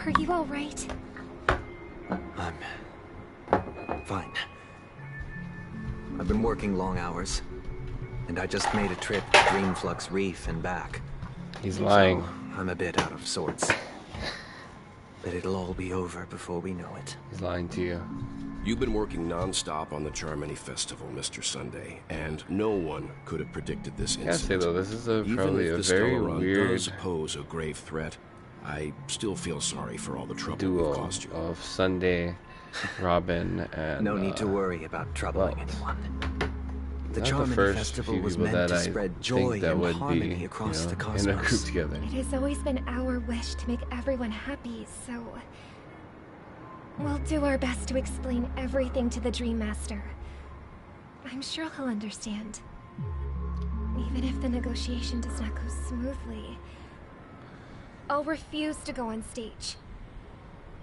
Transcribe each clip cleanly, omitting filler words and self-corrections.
Are you all right? I'm fine. I've been working long hours, and I just made a trip to Dreamflux Reef and back. He's lying. So I'm a bit out of sorts. But it'll all be over before we know it. He's lying to you. You've been working non-stop on the Charmony Festival, Mr. Sunday, and no one could have predicted this incident. I gotta say though, this is Even probably if a the very Stellar Run weird does pose a grave threat, I still feel sorry for all the trouble we've duo caused you. of Sunday, Robin, and no need to worry about troubling well, anyone. The not the Charmony first Festival few was people meant that to I spread think joy that and would harmony be, across you know, the cosmos. in a group together. It has always been our wish to make everyone happy, so... we'll do our best to explain everything to the Dream Master. I'm sure he'll understand. Even if the negotiation does not go smoothly, I'll refuse to go on stage.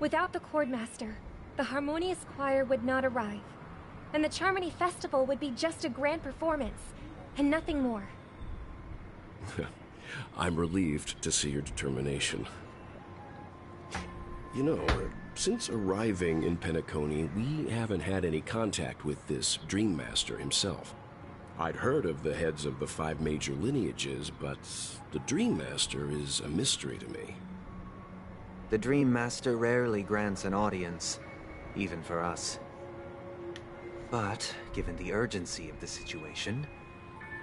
Without the Chord Master, the Harmonious Choir would not arrive, and the Charmony Festival would be just a grand performance, and nothing more. I'm relieved to see your determination. You know, since arriving in Penacony, we haven't had any contact with this Dream Master himself. I'd heard of the heads of the 5 major lineages, but the Dream Master is a mystery to me. The Dream Master rarely grants an audience, even for us. But, given the urgency of the situation,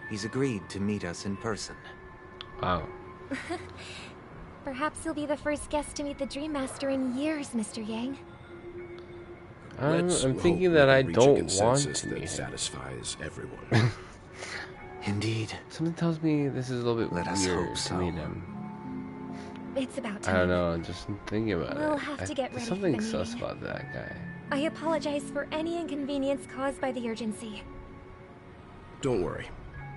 he's agreed to meet us in person. Wow. Perhaps you'll be the first guest to meet the Dream Master in years, Mr. Yang. I'm Hope thinking we that can I reach a don't want consensus to that meet him. satisfies everyone. Indeed. Something tells me this is a little bit Let us weird hope to so. meet him. It's about I time. don't know, just thinking about We'll it. have to get There's ready for something the sus meeting. about that guy. I apologize for any inconvenience caused by the urgency. Don't worry.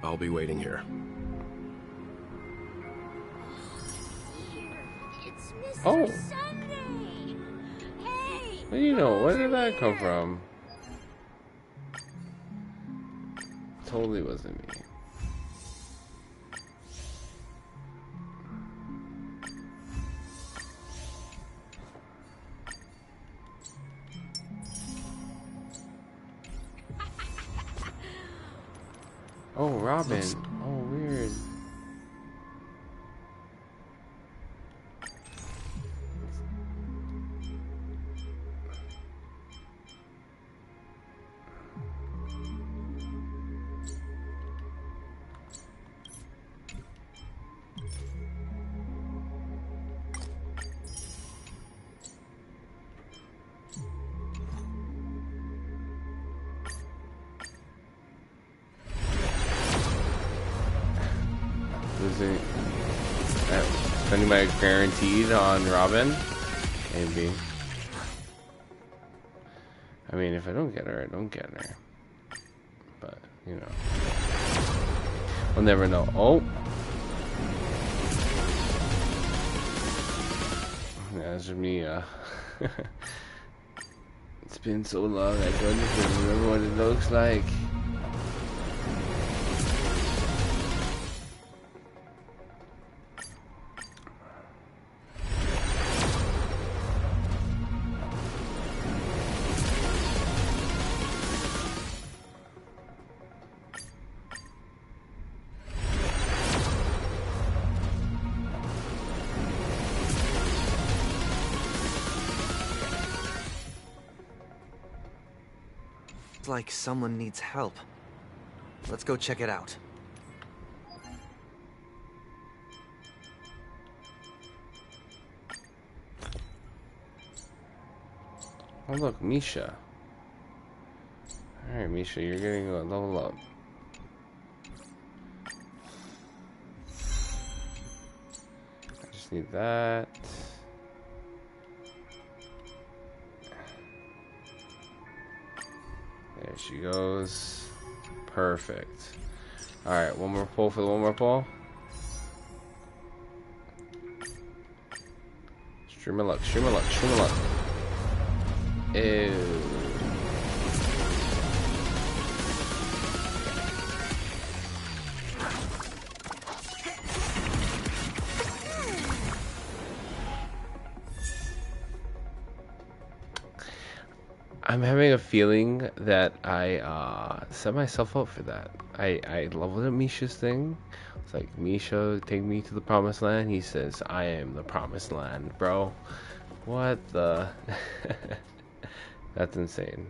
I'll be waiting here. It's Mr. Oh. Sunday. Hey. What do you know? Where did that come from? Totally wasn't me. Oh, Robin. Oh, weird. Losing spending my guaranteed on Robin, maybe. I mean, if I don't get her, I don't get her. But you know, we'll never know. Oh, that's me. It's been so long, I don't even remember what it looks like. It's like someone needs help. Let's go check it out. Oh look, Misha. Alright, Misha, you're getting a level up. I just need that. There she goes. Perfect. Alright, one more pull for the one more pull. Stream of luck, stream of luck, stream of luck. Ew. I'm having a feeling that I set myself up for that. I love what Misha's thing. It's like, Misha, take me to the promised land. He says, I am the promised land, bro. What the? That's insane.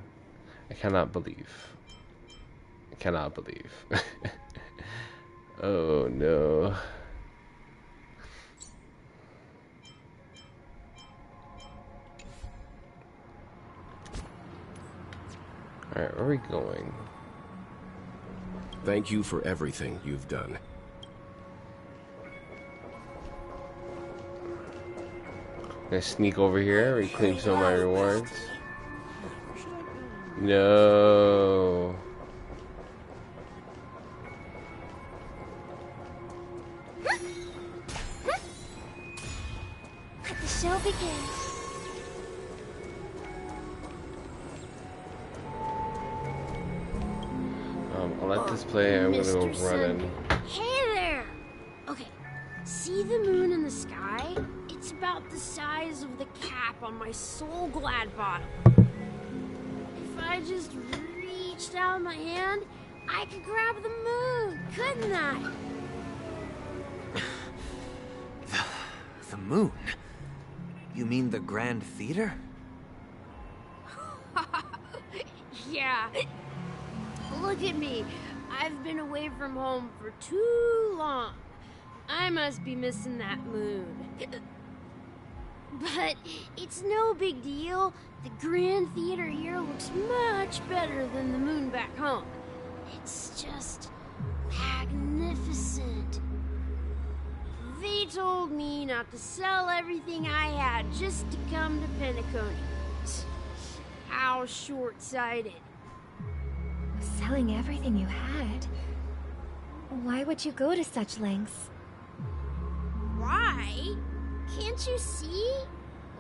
I cannot believe. I cannot believe. Oh no. Alright, where are we going? Thank you for everything you've done. Can I sneak over here, reclaim some of my rewards? No. The show begins. I'll let this play. I'm gonna go Mr. running. Sunday. Hey there! Okay, see the moon in the sky? It's about the size of the cap on my soul glad bottle. If I just reached out my hand, I could grab the moon, couldn't I? The moon? You mean the Grand Theater? Yeah. Look at me. I've been away from home for too long. I must be missing that moon. But it's no big deal. The Grand Theater here looks much better than the moon back home. It's just magnificent. They told me not to sell everything I had just to come to Penacony. How short-sighted. Selling everything you had? Why would you go to such lengths? Why? Can't you see?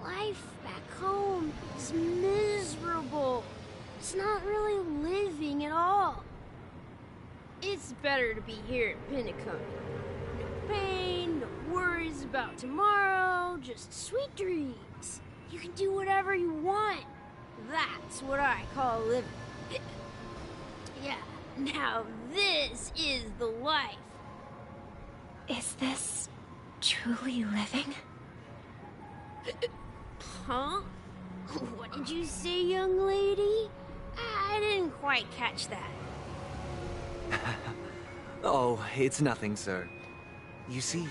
Life back home is miserable. It's not really living at all. It's better to be here at Penacony. No pain, no worries about tomorrow, just sweet dreams. You can do whatever you want. That's what I call living. Yeah, now this is the life. Is this truly living? Huh? What did you say, young lady? I didn't quite catch that. Oh, it's nothing, sir. You see,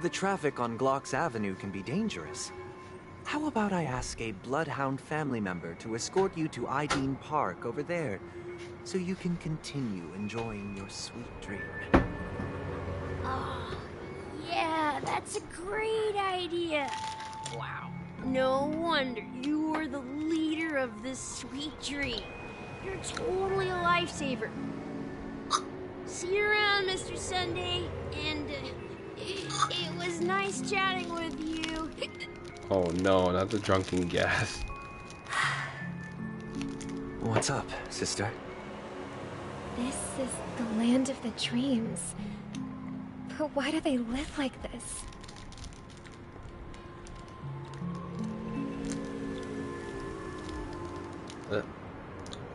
the traffic on Glock's Avenue can be dangerous. How about I ask a Bloodhound family member to escort you to Ideen Park over there, so you can continue enjoying your sweet dream? Oh, yeah, that's a great idea. Wow. No wonder you're the leader of this sweet dream. You're totally a lifesaver. See you around, Mr. Sunday, and it was nice chatting with you. Oh no, not the drunken gas. What's up, sister? This is the land of the dreams. But why do they live like this?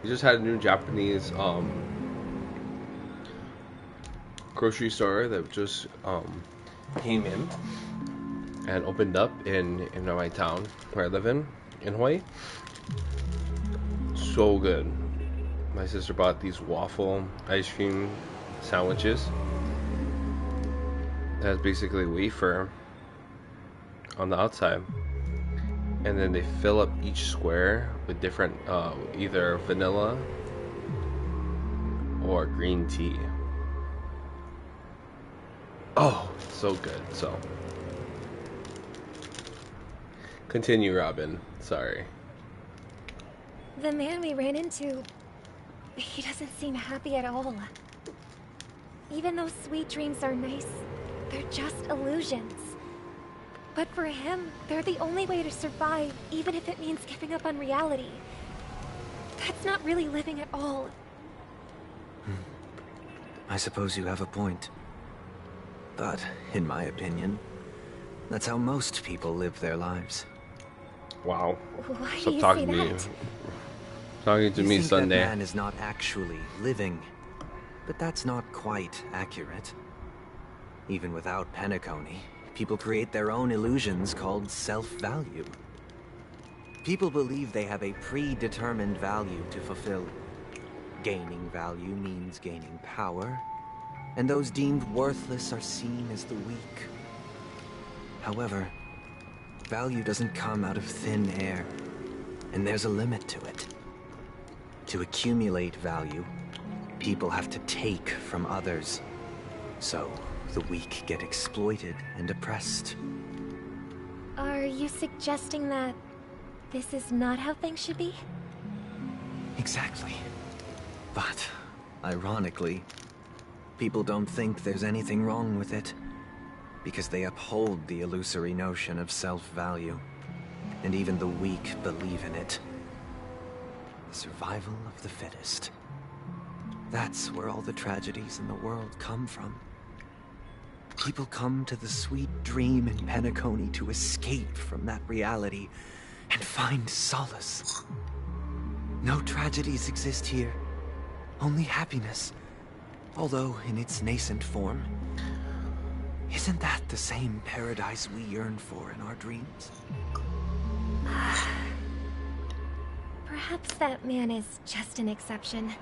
We just had a new Japanese grocery store that just came in and opened up in my town where I live in Hawaii. So good. My sister bought these waffle ice cream sandwiches. That's basically wafer on the outside, and then they fill up each square with different either vanilla or green tea. Oh, so good. So continue, Robin. Sorry. The man we ran into, he doesn't seem happy at all. Even though sweet dreams are nice, they're just illusions. But for him, they're the only way to survive, even if it means giving up on reality. That's not really living at all. I suppose you have a point. But, in my opinion, that's how most people live their lives. Wow. Why do Stop you talking say to me. that? Talking to You me think Sunday. that man is not actually living, but that's not quite accurate. Even without Penacony, people create their own illusions called self-value. People believe they have a predetermined value to fulfill. Gaining value means gaining power, and those deemed worthless are seen as the weak. However, value doesn't come out of thin air, and there's a limit to it. To accumulate value, people have to take from others. So, the weak get exploited and oppressed. Are you suggesting that this is not how things should be? Exactly. But, ironically, people don't think there's anything wrong with it, because they uphold the illusory notion of self-value, and even the weak believe in it. The survival of the fittest. That's where all the tragedies in the world come from. People come to the sweet dream in Penacony to escape from that reality and find solace. No tragedies exist here, only happiness, although in its nascent form. Isn't that the same paradise we yearn for in our dreams? Perhaps that man is just an exception.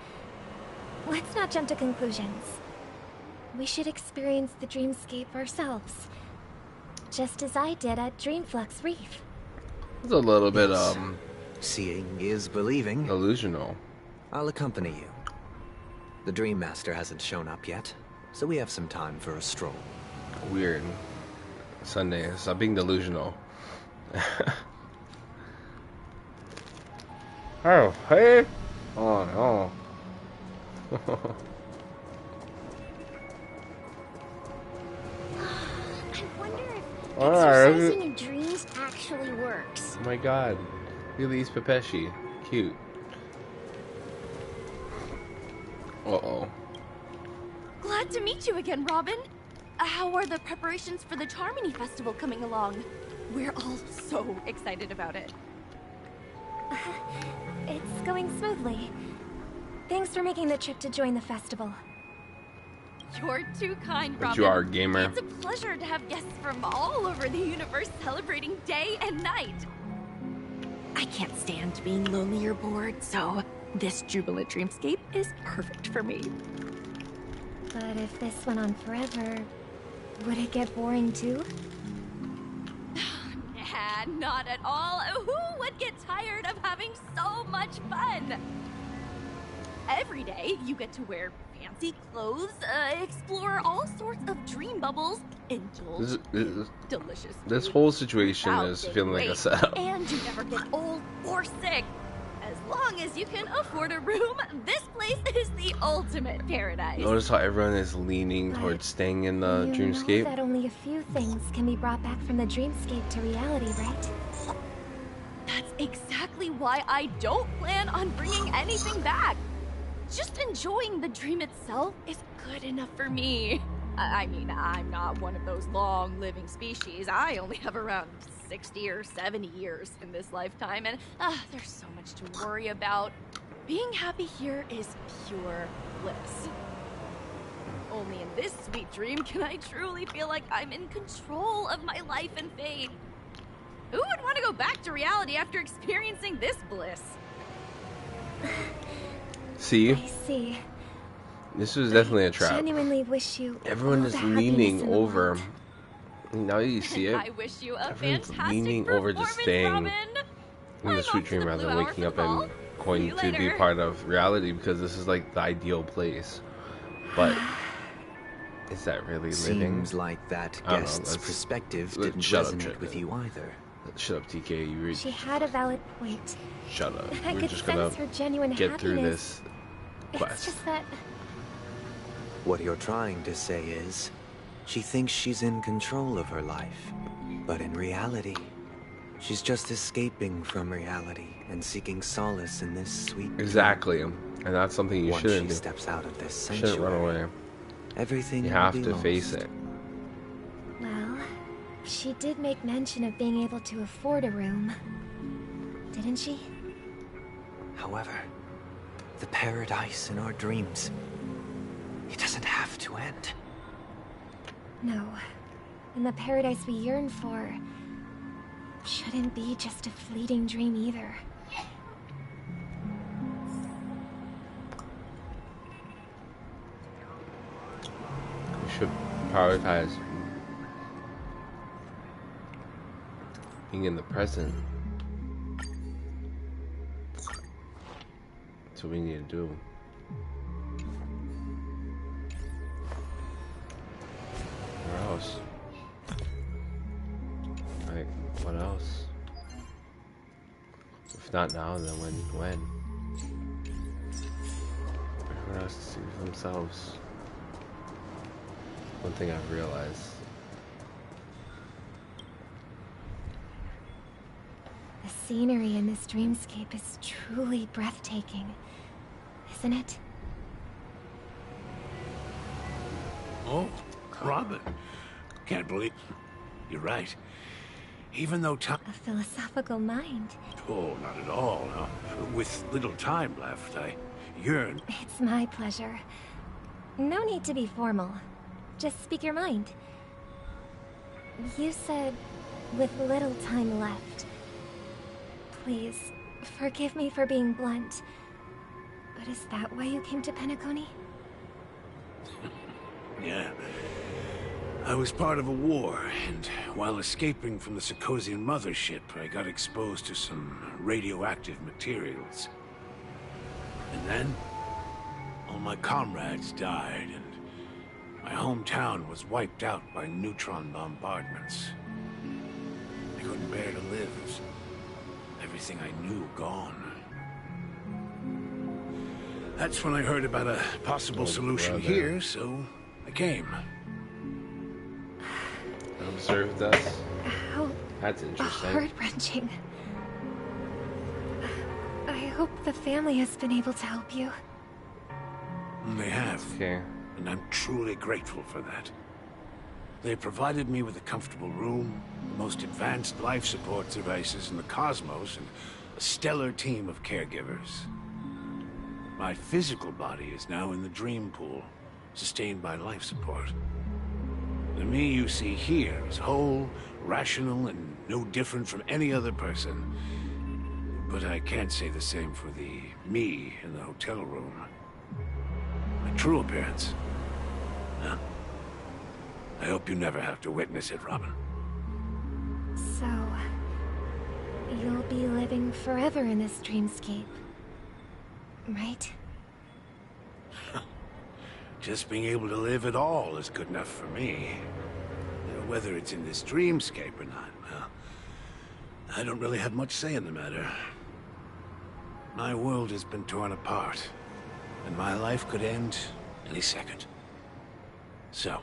Let's not jump to conclusions. We should experience the dreamscape ourselves, just as I did at Dreamflux Reef. It's a little bit Yes. Seeing is believing. illusional. I'll accompany you. The Dream Master hasn't shown up yet, so we have some time for a stroll. Weird. Sunday. Stop being delusional. Oh, hey! Oh no. I wonder if Alright. exercising in dreams actually works. Oh my god. Look at these Pepeshi. Cute. Uh-oh. Glad to meet you again, Robin. How are the preparations for the Charmony Festival coming along? We're all so excited about it. It's going smoothly. Thanks for making the trip to join the festival. You're too kind, But Robin. you are a gamer. It's a pleasure to have guests from all over the universe celebrating day and night. I can't stand being lonely or bored, so this jubilant dreamscape is perfect for me. But if this went on forever, would it get boring too? Nah, not at all. Who would get tired of having so much fun? Every day, you get to wear fancy clothes, explore all sorts of dream bubbles, indulge in delicious This food whole situation without is gaining feeling like a weight, setup. and you never get old or sick. As long as you can afford a room, this place is the ultimate paradise. Notice how everyone is leaning But towards staying in the You know dreamscape? that only a few things can be brought back from the dreamscape to reality, right? That's exactly why I don't plan on bringing anything back. Just enjoying the dream itself is good enough for me. I mean, I'm not one of those long-living species. I only have around 60 or 70 years in this lifetime, and there's so much to worry about. Being happy here is pure bliss. Only in this sweet dream can I truly feel like I'm in control of my life and fate. Who would want to go back to reality after experiencing this bliss? See? I see. This was definitely a I trap. genuinely wish you Everyone all is the happiness leaning in the over. world. Now you see it. I wish you a Everyone's fantastic leaning over just performance, staying Robin. in the I'm sweet off to dream the rather Blue than Hour waking for up the and ball. going See you to be later. part of reality, because this is like the ideal place. But is that really living? Seems like that I don't know, guest's let's- perspective let's didn't shut up, resonate Trippin. with you either. Shut up, TK. You really She had a valid point. shut up. I We're could just gonna sense her genuine get happiness. through this It's quest. just that What you're trying to say is, she thinks she's in control of her life. But in reality, she's just escaping from reality and seeking solace in this sweet dream. Exactly, and that's something you Once shouldn't she do. steps out of this You shouldn't run sanctuary, away. everything You will have be to face lost. it. well, she did make mention of being able to afford a room. Didn't she? However, the paradise in our dreams, it doesn't have to end. No. And the paradise we yearn for shouldn't be just a fleeting dream either. We should prioritize being in the present. That's what we need to do. Where else? Like, what else? If not now, then when? Everyone has to see for themselves. One thing I've realized. The scenery in this dreamscape is truly breathtaking, isn't it? Oh, Robin. Can't believe... You're right. Even though time... A philosophical mind. Oh, not at all. No. With little time left, I yearn... It's my pleasure. No need to be formal. Just speak your mind. You said, with little time left. Please, forgive me for being blunt. But is that why you came to Penacony? Yeah. I was part of a war, and while escaping from the Sarkosian mothership, I got exposed to some radioactive materials. And then, all my comrades died, and my hometown was wiped out by neutron bombardments. I couldn't bear to live. Everything I knew gone. That's when I heard about a possible solution here, so I came. Observed us. How That's interesting. heart-wrenching. I hope the family has been able to help you. They have. Okay. And I'm truly grateful for that. They provided me with a comfortable room, the most advanced life support devices in the cosmos, and a stellar team of caregivers. My physical body is now in the dream pool, sustained by life support. The me you see here is whole, rational, and no different from any other person. But I can't say the same for the me in the hotel room. My true appearance. Huh? I hope you never have to witness it, Robin. So, you'll be living forever in this dreamscape, right? Just being able to live at all is good enough for me. You know, whether it's in this dreamscape or not, well, I don't really have much say in the matter. My world has been torn apart, and my life could end any second. So,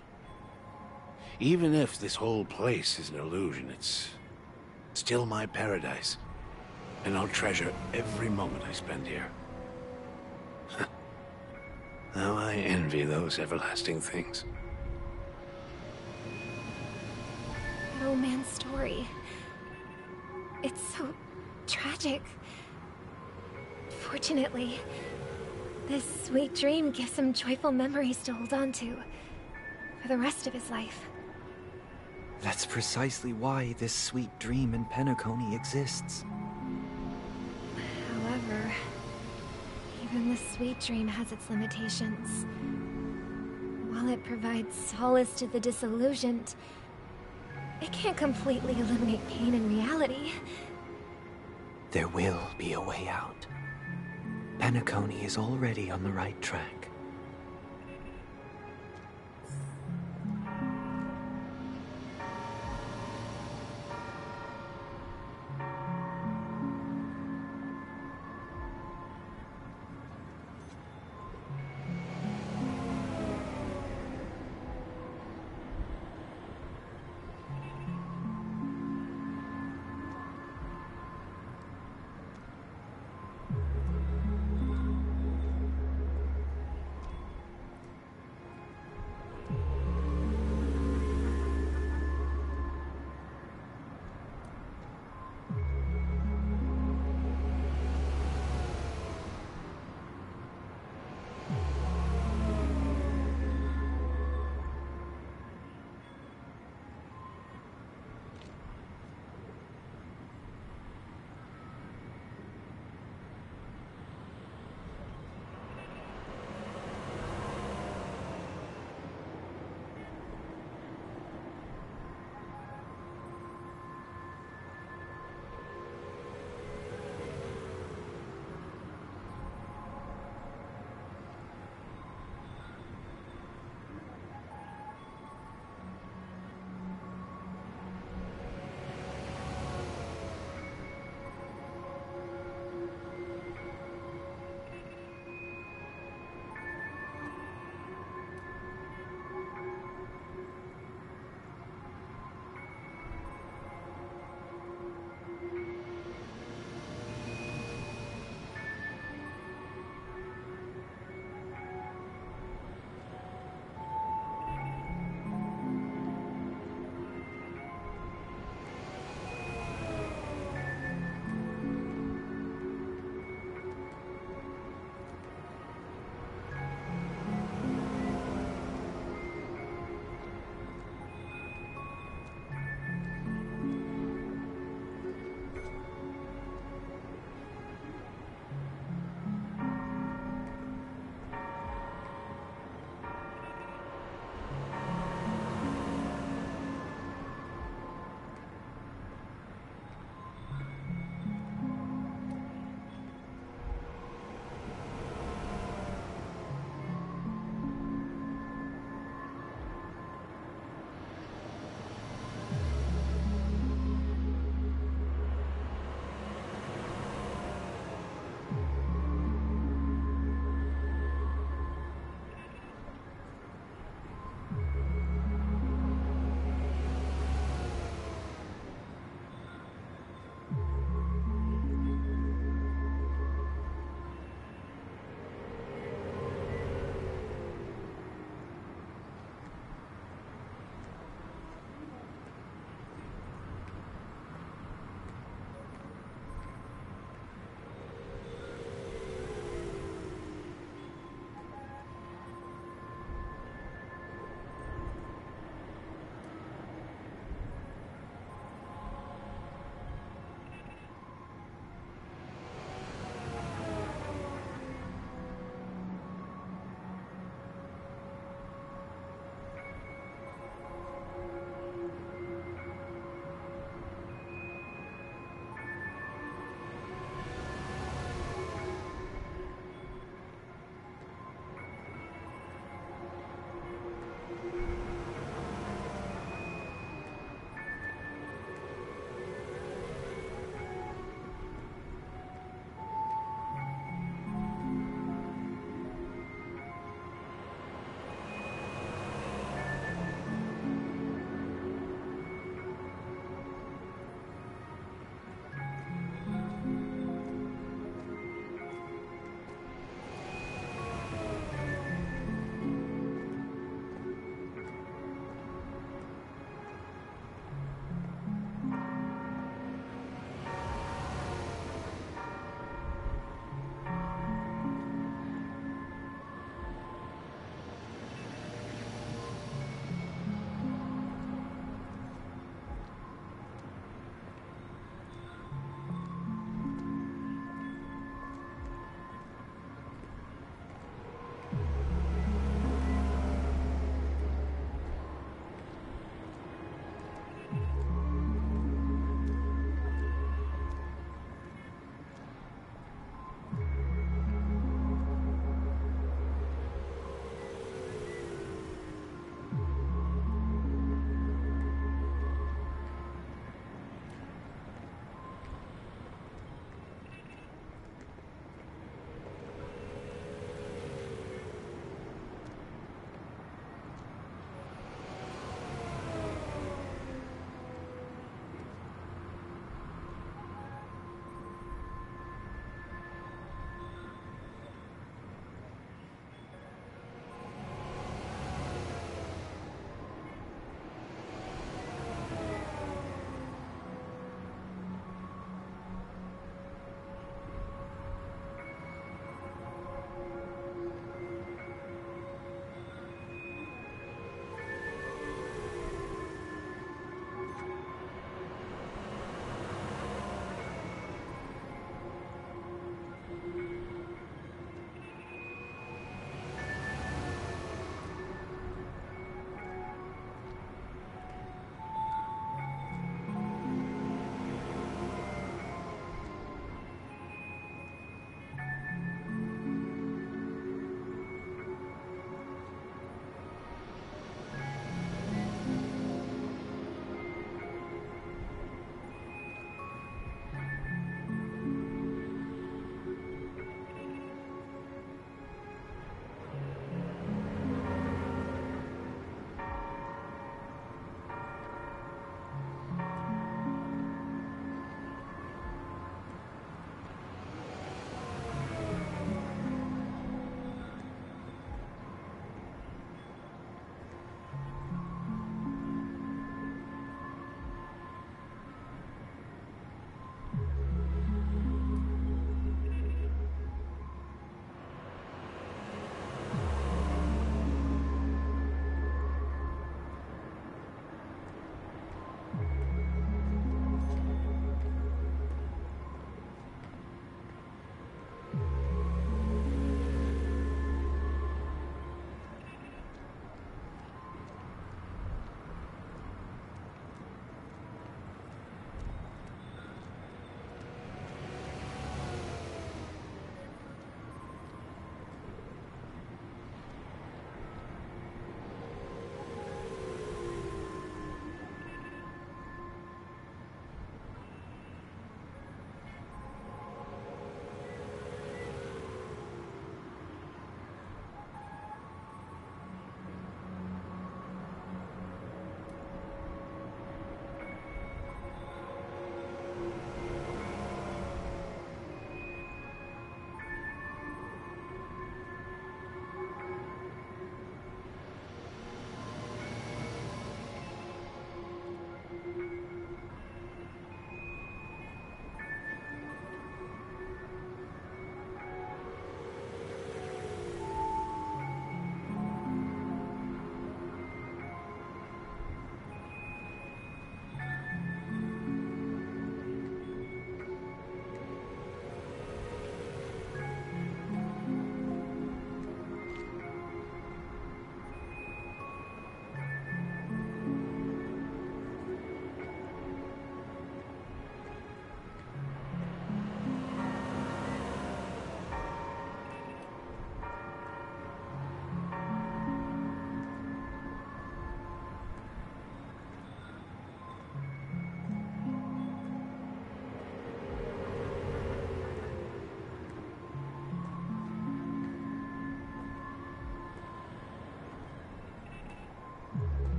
even if this whole place is an illusion, it's still my paradise. And I'll treasure every moment I spend here. Now I envy those everlasting things. That old man's story. It's so tragic. Fortunately, this sweet dream gives him joyful memories to hold on to for the rest of his life. That's precisely why this sweet dream in Penacony exists. However, even the sweet dream has its limitations. While it provides solace to the disillusioned, it can't completely eliminate pain in reality. There will be a way out. Penacony is already on the right track.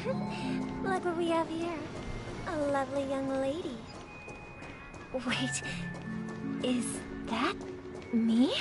Look what we have here. A lovely young lady. Wait, is that me?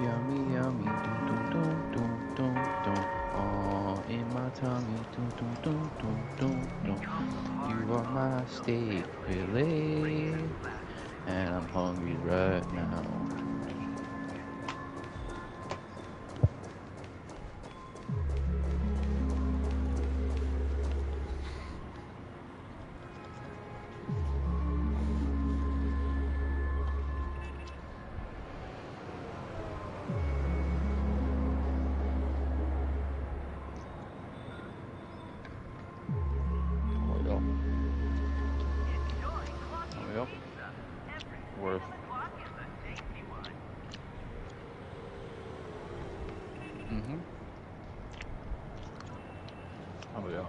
Yummy, yummy, dum dum dum dum dum dum. All in my tummy, dum dum dum dum dum dum. You are my steak fillet, and I'm hungry right now. Worth. Mm-hmm. Oh yeah.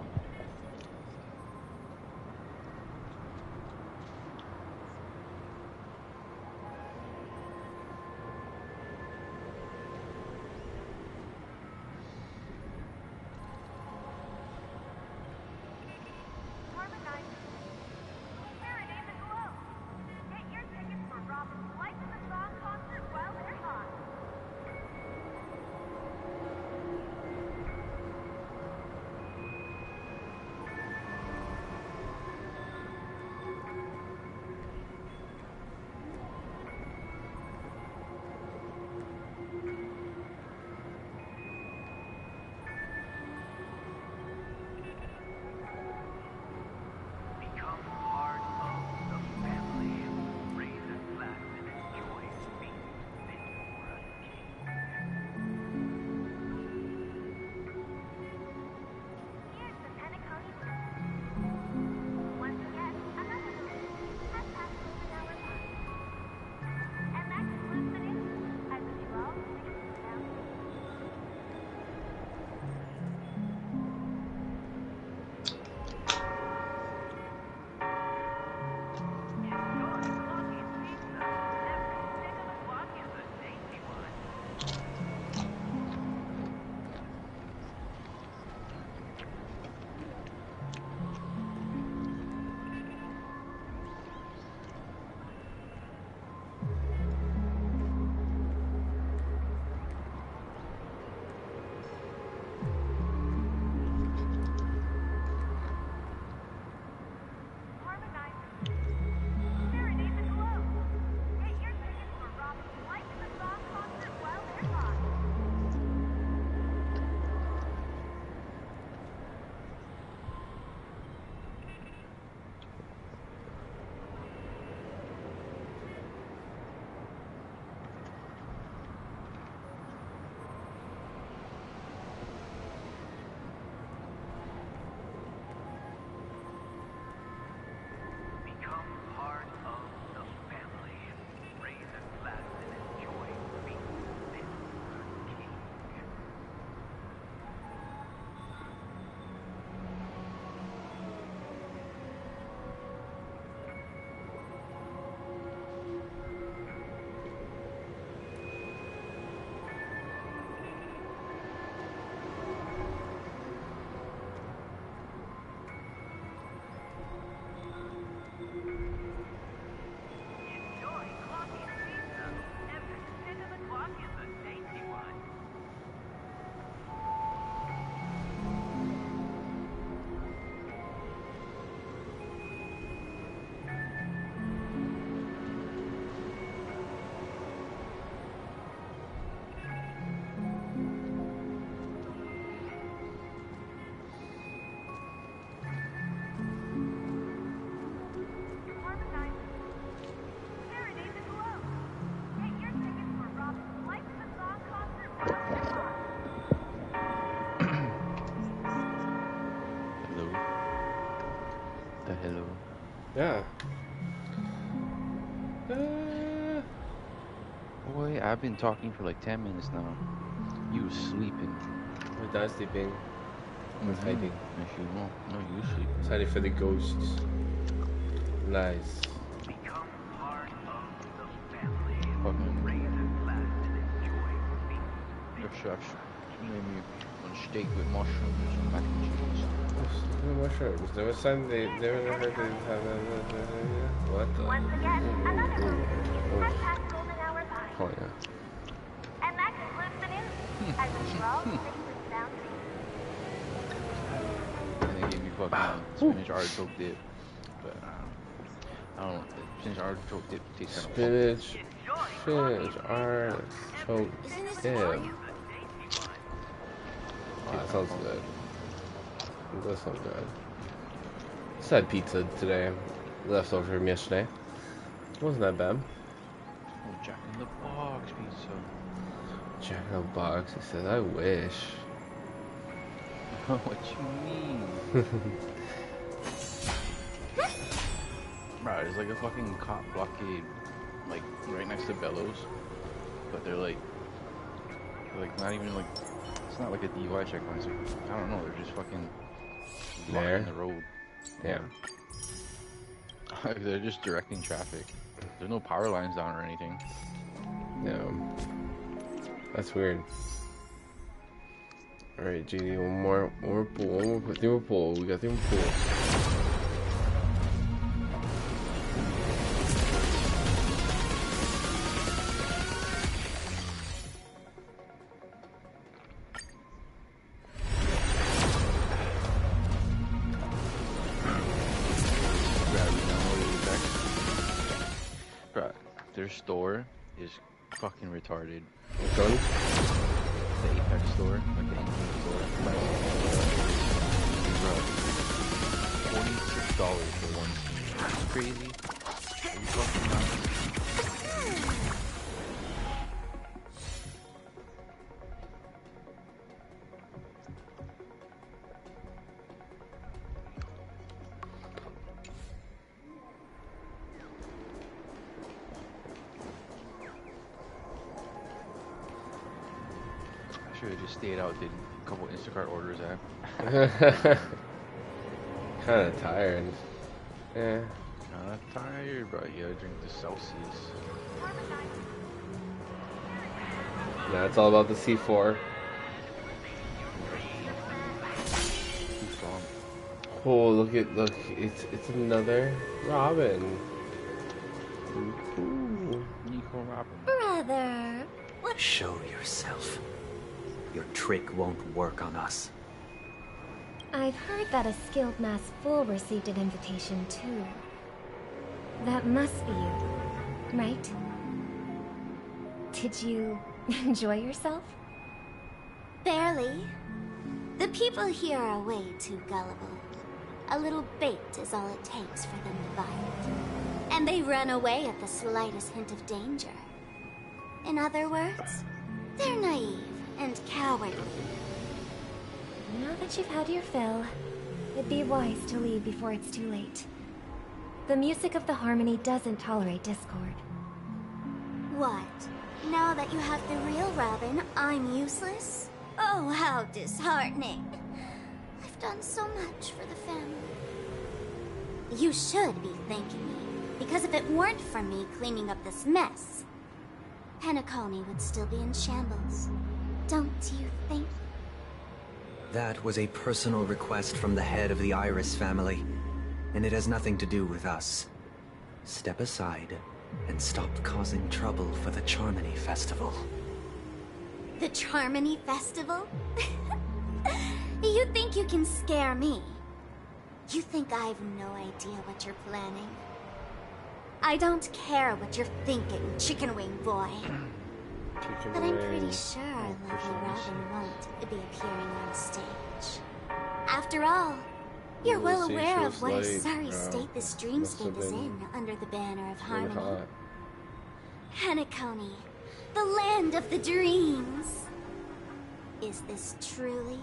Hello. Yeah. Boy, I've been talking for like 10 minutes now. You was sleeping. We're done sleeping. I was hiding. Yes, you won't. No, you sleep. I was hiding for the ghosts. Nice. Fucking. Your chef made me one steak with mushrooms and mac and cheese. No mushrooms. There was some they never heard they have what the? Once again, another one has passed golden hour by. Oh yeah. And that And they gave me fucking spinach artichoke dip, but I don't know. Spinach artichoke dip tastes kind of Spinach artichoke dip. Wow, that sounds good. It does sound good. Just had pizza today, left over from yesterday. It wasn't that bad. Oh, Jack in the Box pizza. Jack in the Box. He says, I wish. What you mean? Bro, there's like a fucking cop blockade, like right next to Bellows, but they're like not even like, it's not like a DUI checkpoint. It's like, I don't know, they're just fucking blocking the road. Yeah. They're just directing traffic. There's no power lines down or anything. No. That's weird. Alright, JD, one more pool. We got three more pools. Bro, their store is fucking retarded. Which one? The Apex store, like the in-game store. Bro, $46 for one skin. That's crazy. Are you fucking nuts? Should have just stayed out, did a couple Instacart orders Kinda tired. Yeah. Kinda tired, bro. You gotta drink the Celsius. Nah, it's all about the C4. Too strong. Oh, look, it's another Robin. Ooh. Nico Robin. Brother, Show yourself. Your trick won't work on us. I've heard that a skilled mass fool received an invitation too. That must be you, right? Did you enjoy yourself? Barely. The people here are way too gullible. A little bait is all it takes for them to bite. And they run away at the slightest hint of danger. In other words, they're naive and cowardly. Now that you've had your fill, it'd be wise to leave before it's too late. The music of the harmony doesn't tolerate discord. What? Now that you have the real Robin, I'm useless? Oh, how disheartening. I've done so much for the family. You should be thanking me, because if it weren't for me cleaning up this mess, Penacony would still be in shambles. Don't you think? That was a personal request from the head of the Iris family, and it has nothing to do with us. Step aside and stop causing trouble for the Charmony Festival. The Charmony Festival? You think you can scare me? You think I have no idea what you're planning? I don't care what you're thinking, chicken wing boy. But I'm pretty sure lovely Robin won't be appearing on stage. After all, you're well aware of what a sorry state this dreamscape is in under the banner of harmony. Penacony, the land of the dreams. Is this truly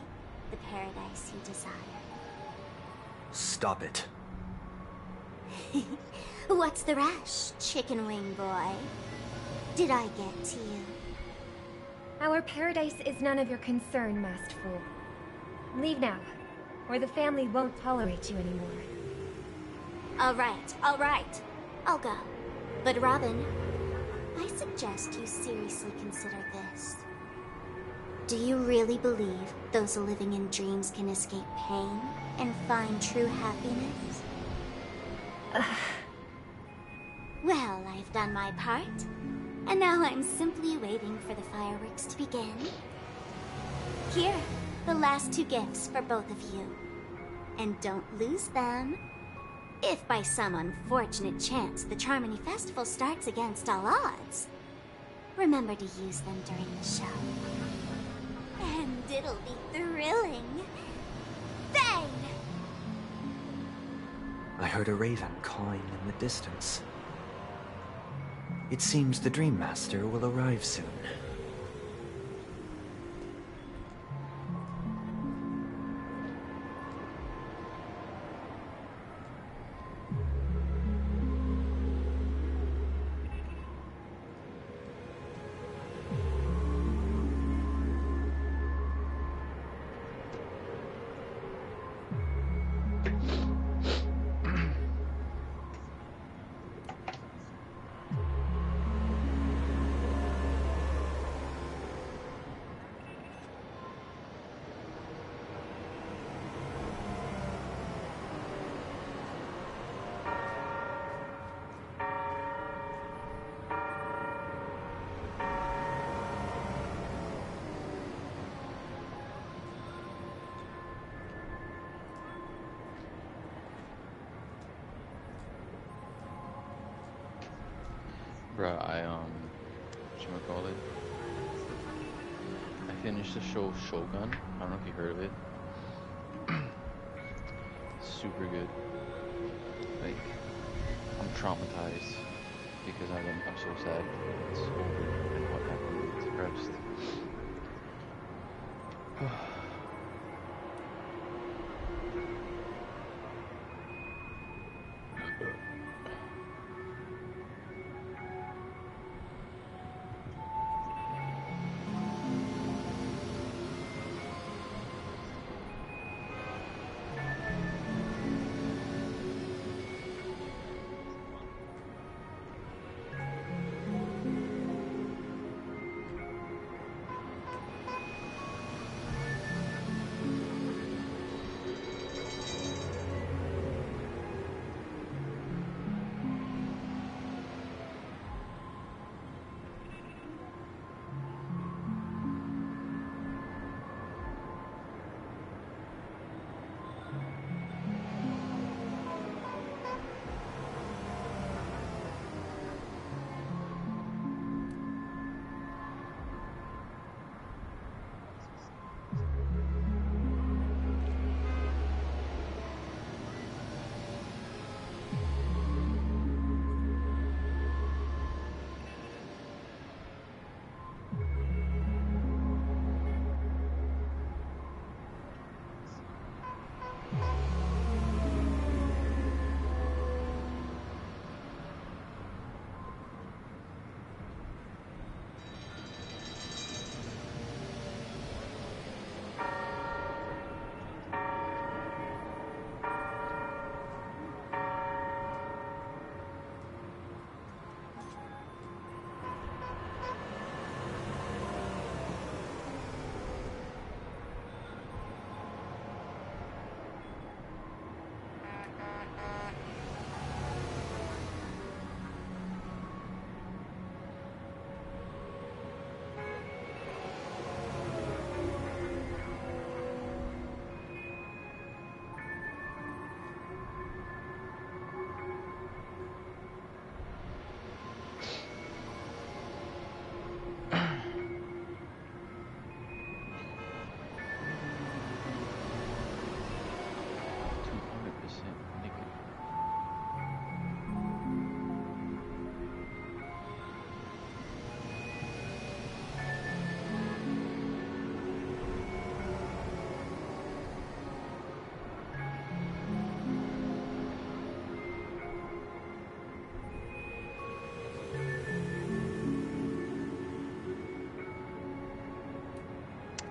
the paradise you desire? Stop it. What's the rush, chicken wing boy? Did I get to you? Our paradise is none of your concern, masked fool. Leave now, or the family won't tolerate you anymore. All right. I'll go. But Robin, I suggest you seriously consider this. Do you really believe those living in dreams can escape pain and find true happiness? Well, I've done my part. And now I'm simply waiting for the fireworks to begin. Here, the last 2 gifts for both of you. And don't lose them. If by some unfortunate chance the Charmony Festival starts against all odds, remember to use them during the show. And it'll be thrilling. Bang! I heard a raven cawing in the distance. It seems the Dream Master will arrive soon. Bruh, whatchamacallit? I finished the show Shogun. I don't know if you heard of it. Super good. Like, I'm traumatized because I'm so sad it's over and what happened with the rest.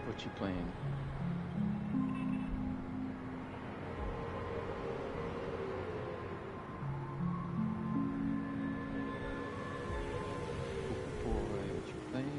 What you playing? Boy, what you playing?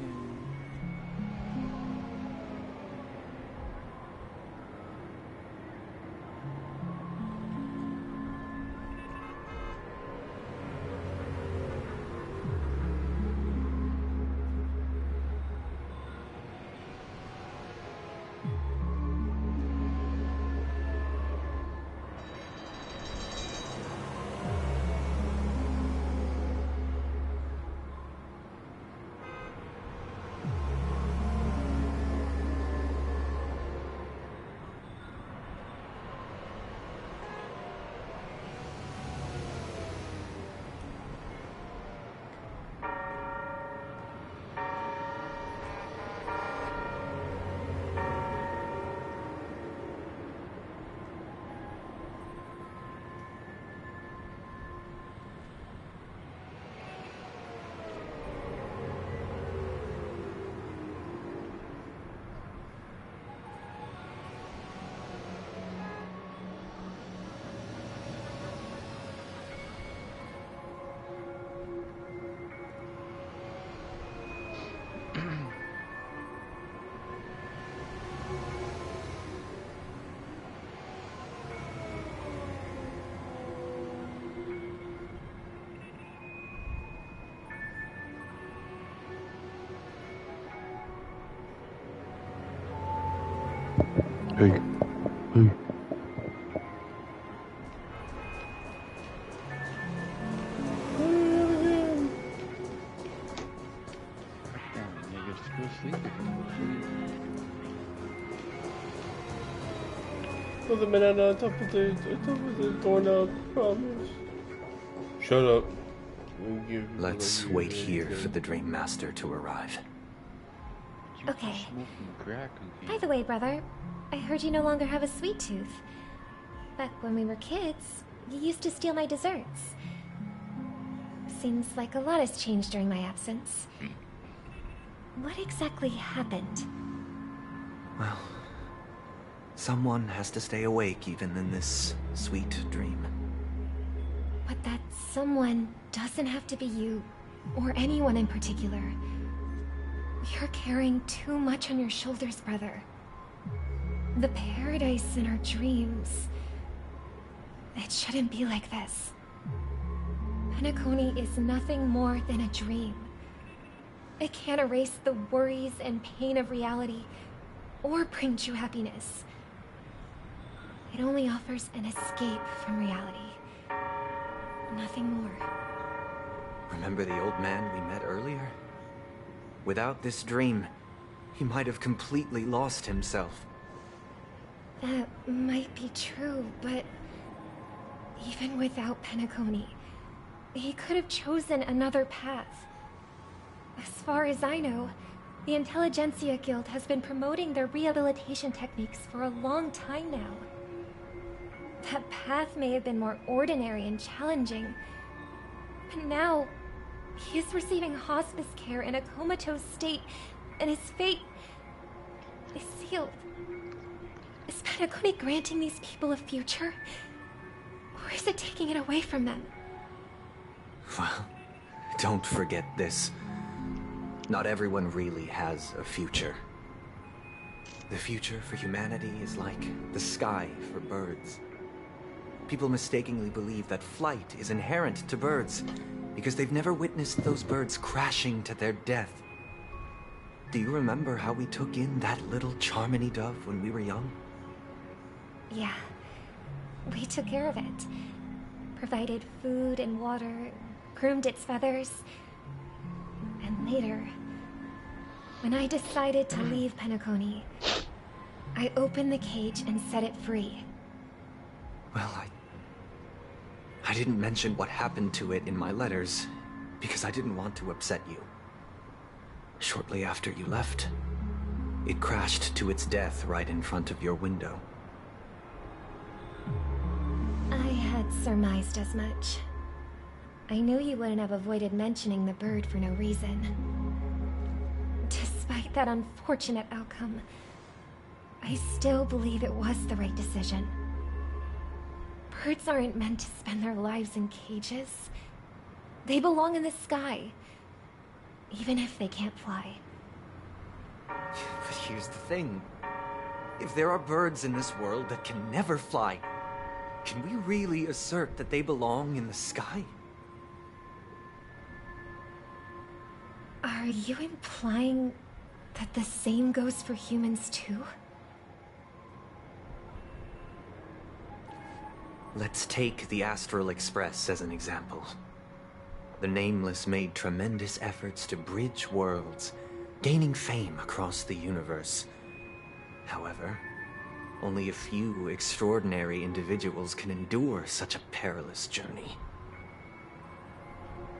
Hey. Hey. Damn, nigga, just go sleep if you want to sleep. Put the banana on top of the doorknob, promise. Shut up. Let's wait here for the Dream Master to arrive. You Okay. just smoking crack again. By the way, brother, I heard you no longer have a sweet tooth. Back when we were kids, you used to steal my desserts. Seems like a lot has changed during my absence. What exactly happened? Well, someone has to stay awake even in this sweet dream. But that someone doesn't have to be you, or anyone in particular. You're carrying too much on your shoulders, brother. The paradise in our dreams. It shouldn't be like this. Penacony is nothing more than a dream. It can't erase the worries and pain of reality, or bring true happiness. It only offers an escape from reality. Nothing more. Remember the old man we met earlier? Without this dream, he might have completely lost himself. That might be true, but even without Penacony, he could have chosen another path. As far as I know, the Intelligentsia Guild has been promoting their rehabilitation techniques for a long time now. That path may have been more ordinary and challenging, but now he is receiving hospice care in a comatose state, and his fate is sealed. Is Penacony granting these people a future? Or is it taking it away from them? Well, don't forget this. Not everyone really has a future. The future for humanity is like the sky for birds. People mistakenly believe that flight is inherent to birds because they've never witnessed those birds crashing to their death. Do you remember how we took in that little Charmony dove when we were young? Yeah. We took care of it. Provided food and water, groomed its feathers. And later, when I decided to leave Penacony, I opened the cage and set it free. Well, I didn't mention what happened to it in my letters because I didn't want to upset you. Shortly after you left, it crashed to its death right in front of your window. I had surmised as much. I knew you wouldn't have avoided mentioning the bird for no reason. Despite that unfortunate outcome, I still believe it was the right decision. Birds aren't meant to spend their lives in cages. They belong in the sky, even if they can't fly. But here's the thing. If there are birds in this world that can never fly, can we really assert that they belong in the sky? Are you implying that the same goes for humans too? Let's take the Astral Express as an example. The Nameless made tremendous efforts to bridge worlds, gaining fame across the universe. However, only a few extraordinary individuals can endure such a perilous journey.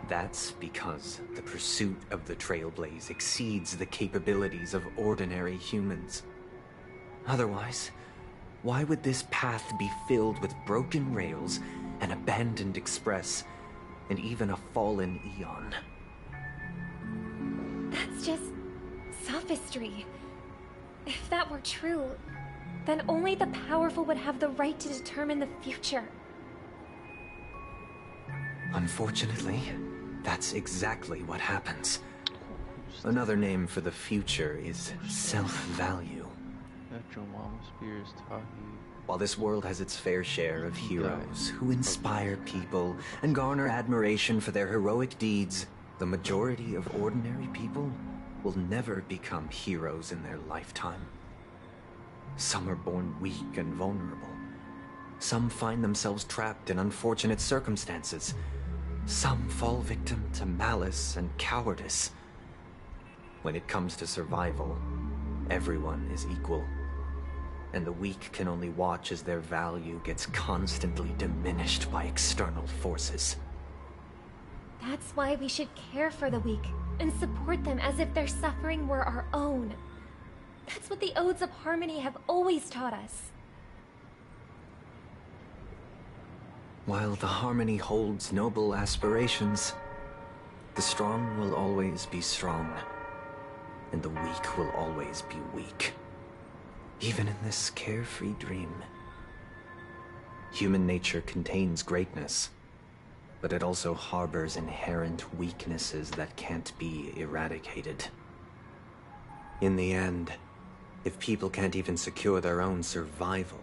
That's because the pursuit of the Trailblaze exceeds the capabilities of ordinary humans. Otherwise, why would this path be filled with broken rails, an abandoned express, and even a fallen Eon? That's just sophistry. If that were true, then only the powerful would have the right to determine the future. Unfortunately, that's exactly what happens. Another name for the future is self-value. That your mama spears taught you. While this world has its fair share of heroes who inspire people and garner admiration for their heroic deeds, the majority of ordinary people will never become heroes in their lifetime. Some are born weak and vulnerable. Some find themselves trapped in unfortunate circumstances. Some fall victim to malice and cowardice. When it comes to survival, everyone is equal. And the weak can only watch as their value gets constantly diminished by external forces. That's why we should care for the weak and support them as if their suffering were our own. That's what the Odes of Harmony have always taught us. While the Harmony holds noble aspirations, the strong will always be strong, and the weak will always be weak. Even in this carefree dream. Human nature contains greatness, but it also harbors inherent weaknesses that can't be eradicated. In the end, if people can't even secure their own survival,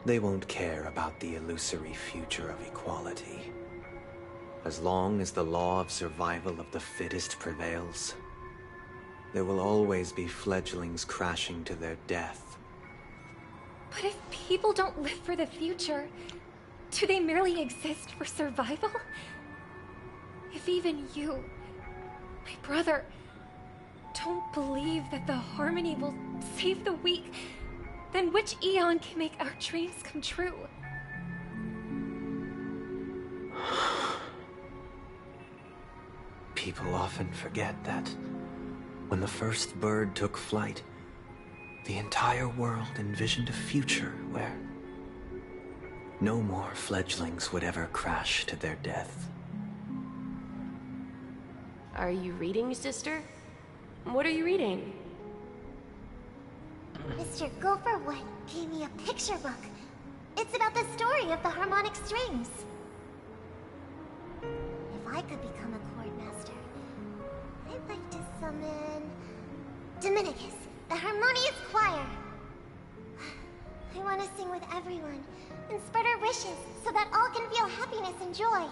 they won't care about the illusory future of equality. As long as the law of survival of the fittest prevails, there will always be fledglings crashing to their death. But if people don't live for the future, do they merely exist for survival? If even you, my brother, don't believe that the Harmony will save the weak, then which eon can make our dreams come true? People often forget that when the first bird took flight, the entire world envisioned a future where no more fledglings would ever crash to their death. Are you reading, sister? What are you reading? Mr. Gopherwood gave me a picture book. It's about the story of the harmonic strings. If I could become a chord master, I'd like to summon Dominicus, the harmonious choir. I want to sing with everyone and spread our wishes so that all can feel happiness and joy.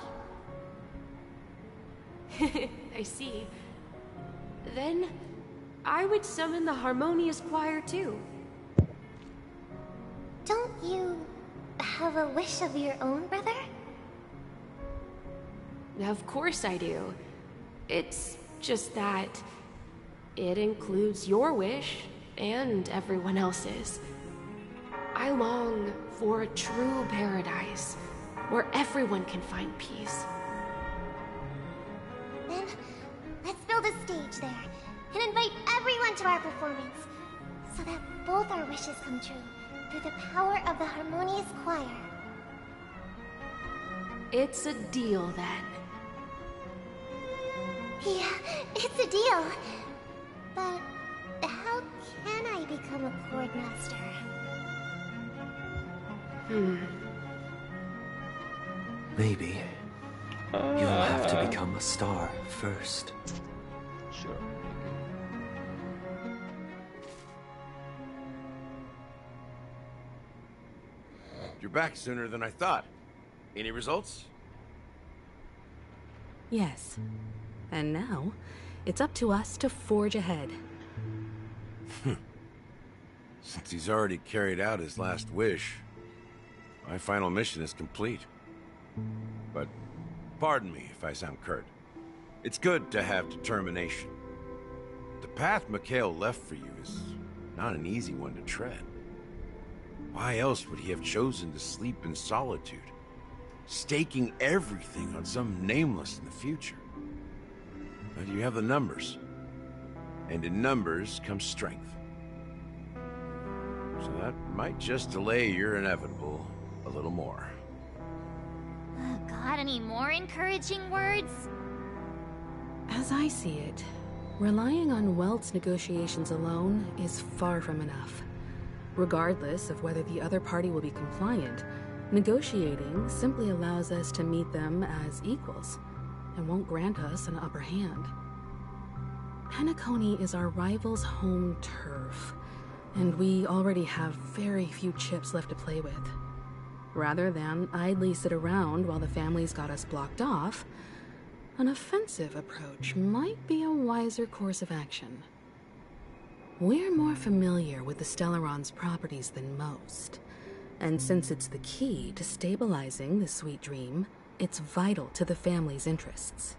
I see. Then, I would summon the harmonious choir too. Don't you have a wish of your own, brother? Of course I do. It's just that it includes your wish and everyone else's. I long for a true paradise where everyone can find peace. Then, let's build a stage there and invite everyone to our performance so that both our wishes come true through the power of the harmonious choir. It's a deal then. Yeah, it's a deal. But how can I become a chord master? Maybe you'll have to become a star first. Sure. You're back sooner than I thought. Any results? Yes. And now, it's up to us to forge ahead. Since he's already carried out his last wish, my final mission is complete. But pardon me if I sound curt. It's good to have determination. The path Mikhail left for you is not an easy one to tread. Why else would he have chosen to sleep in solitude, staking everything on some nameless in the future? But you have the numbers, and in numbers comes strength. So that might just delay your inevitable a little more. Got any more encouraging words? As I see it, relying on Welt's negotiations alone is far from enough. Regardless of whether the other party will be compliant, negotiating simply allows us to meet them as equals, and won't grant us an upper hand. Penacony is our rival's home turf, and we already have very few chips left to play with. Rather than idly sit around while the family's got us blocked off, an offensive approach might be a wiser course of action. We're more familiar with the Stellaron's properties than most. And since it's the key to stabilizing the sweet dream, it's vital to the family's interests.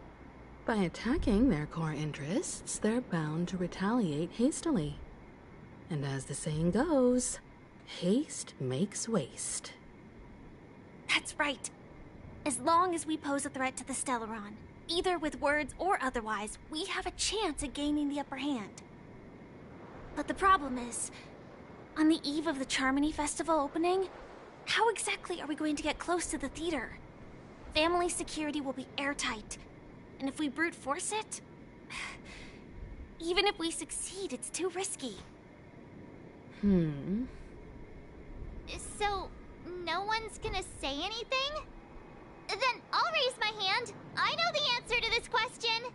By attacking their core interests, they're bound to retaliate hastily. And as the saying goes, haste makes waste. That's right. As long as we pose a threat to the Stellaron, either with words or otherwise, we have a chance at gaining the upper hand. But the problem is, on the eve of the Charmony Festival opening, how exactly are we going to get close to the theater? Family security will be airtight, and if we brute force it, even if we succeed, it's too risky. So, no one's gonna say anything? Then I'll raise my hand. I know the answer to this question.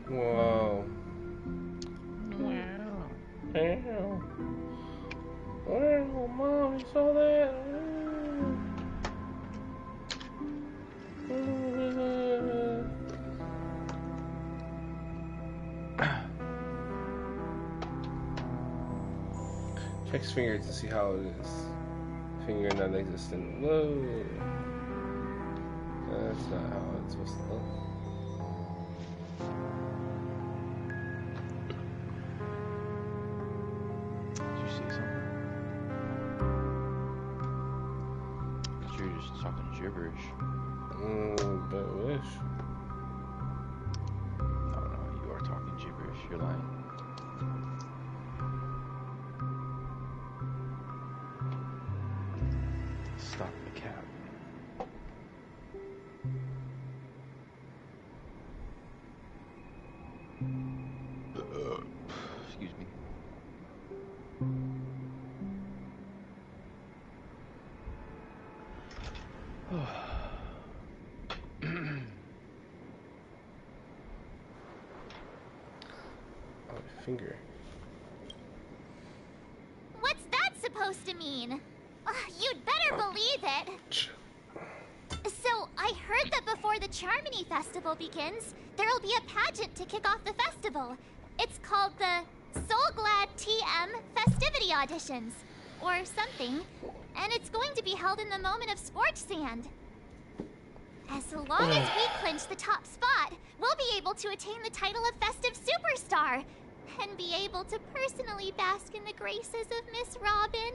Whoa. Wow. Ew. Oh, Mom, you saw that? Check his finger to see how it is. Finger non-existent. Whoa. That's not how it's supposed to look. Did you see something? But you're just talking gibberish. But wish. No, you are talking gibberish. You're lying. Stop the cab. Excuse me. Finger. What's that supposed to mean? You'd better believe it. So, I heard that before the Charmony Festival begins, there'll be a pageant to kick off the festival. It's called the Soul Glad TM Festivity Auditions. or something, and it's going to be held in the moment of scorched sand. As long as we clinch the top spot, we'll be able to attain the title of Festive Superstar, and be able to personally bask in the graces of Miss Robin.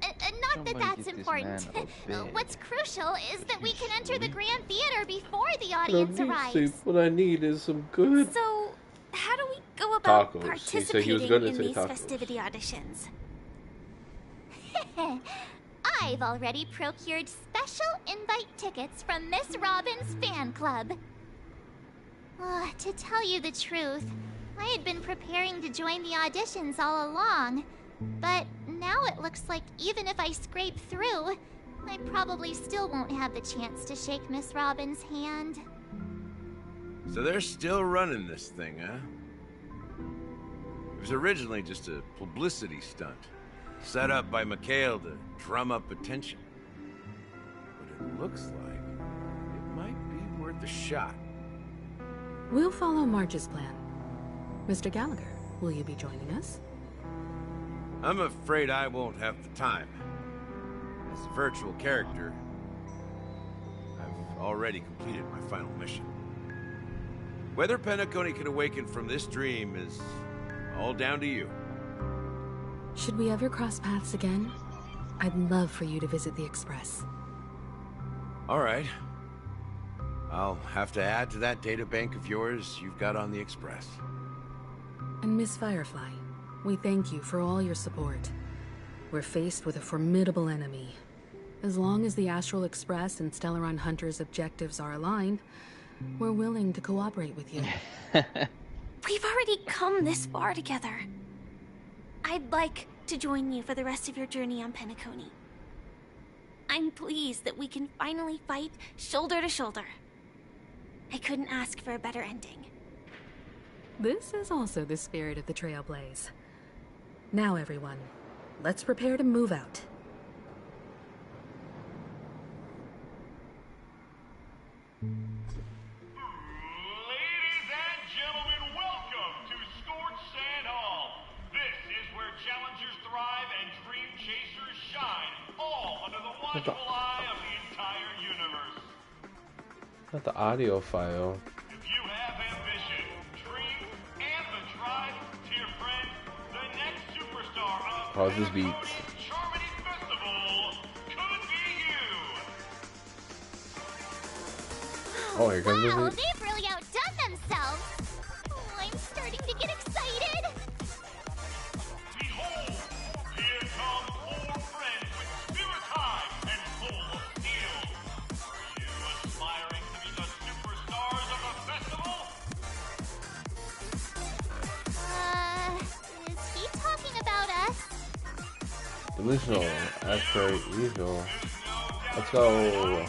Not that that's important. What's crucial is that we can enter the Grand Theater before the audience arrives. What I need is some good. So, how do we go about tacos. participating in these festivity auditions? I've already procured special invite tickets from Miss Robin's fan club. To tell you the truth, I had been preparing to join the auditions all along, but now it looks like even if I scrape through, I probably still won't have the chance to shake Miss Robin's hand. So they're still running this thing, huh? It was originally just a publicity stunt, set up by Mikhail to drum up attention. But it looks like it might be worth a shot. We'll follow Marge's plan. Mr. Gallagher, will you be joining us? I'm afraid I won't have the time. As a virtual character, I've already completed my final mission. Whether Penacony can awaken from this dream is all down to you. Should we ever cross paths again? I'd love for you to visit the Express. All right. I'll have to add to that databank of yours you've got on the Express. And Miss Firefly, we thank you for all your support. We're faced with a formidable enemy. As long as the Astral Express and Stellaron Hunter's objectives are aligned, we're willing to cooperate with you. We've already come this far together. I'd like to join you for the rest of your journey on Penacony. I'm pleased that we can finally fight shoulder to shoulder. I couldn't ask for a better ending. This is also the spirit of the Trailblaze. Now, everyone, let's prepare to move out. Ladies and gentlemen, welcome to Scorched Sand Hall. This is where challengers thrive and dream chasers shine, all under the watchful eye of the entire universe. Not the audio file. If you have ambition, dreams, and the drive, dear friend, the next superstar of Pause this beats. Charmony Festival could be you. Oh, here comes the Wow, beat. they've really outdone themselves. Oh, I'm starting to get excited. Behold, here come 4 friends with spirit high and full of steel. Are you aspiring to be the superstars of the festival? Is he talking about us? Delusional, asteroid, evil. Let's go.